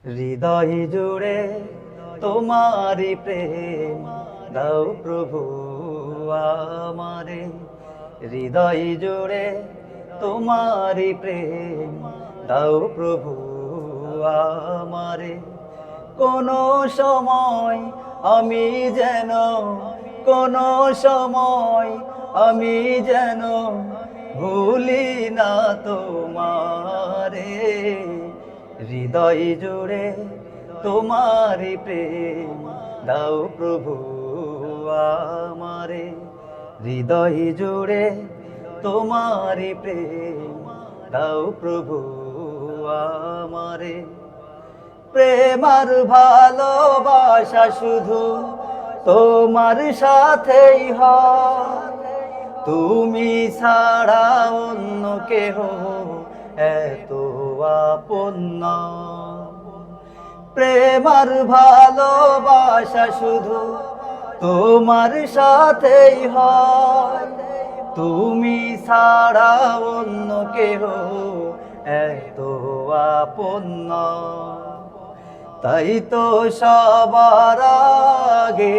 হৃদয় জুড়ে তোমারি প্রেম দাও প্রভু আমারে। হৃদয় জুড়ে তোমারি প্রেম দাও প্রভু আমারে। কোনো সময় আমি যেন, কোনো সময় আমি যেন ভুলি না তোমারে। হৃদয় জুড়ে তোমারি প্রেম দাও প্রভু আমারে। হৃদয় জুড়ে তোমারি প্রেম দাও প্রভু আমারে। প্রেম আর ভালোবাসা শুধু তোমার সাথেই হয়, তুমি ছাড়া অন্য কেহ এত আপন না। প্রেম আর ভালোবাসা শুধু তোমার সাথেই হয়, তুমি ছাড়া অন্য কেহ এত আপন না। তাই তো সবার আগে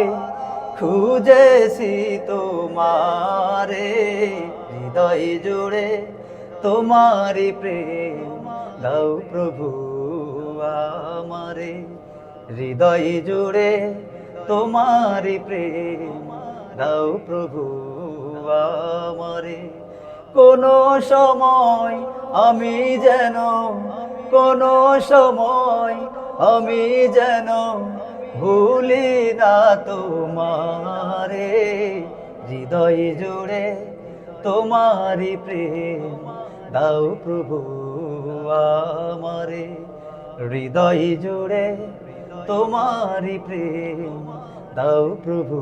খুঁজেছি তোমারে। হৃদয় জুড়ে তোমারি প্রেম দাও প্রভু আমারে। হৃদয় জুড়ে তোমারি প্রেম দাও প্রভু আমারে। কোনো সময় আমি যেন, কোনো সময় আমি যেন ভুলি না তোমারে। হৃদয় জুড়ে তোমারি প্রেম দাও প্রভু আমারে। হৃদয় জুড়ে তোমারি প্রেম দাও প্রভু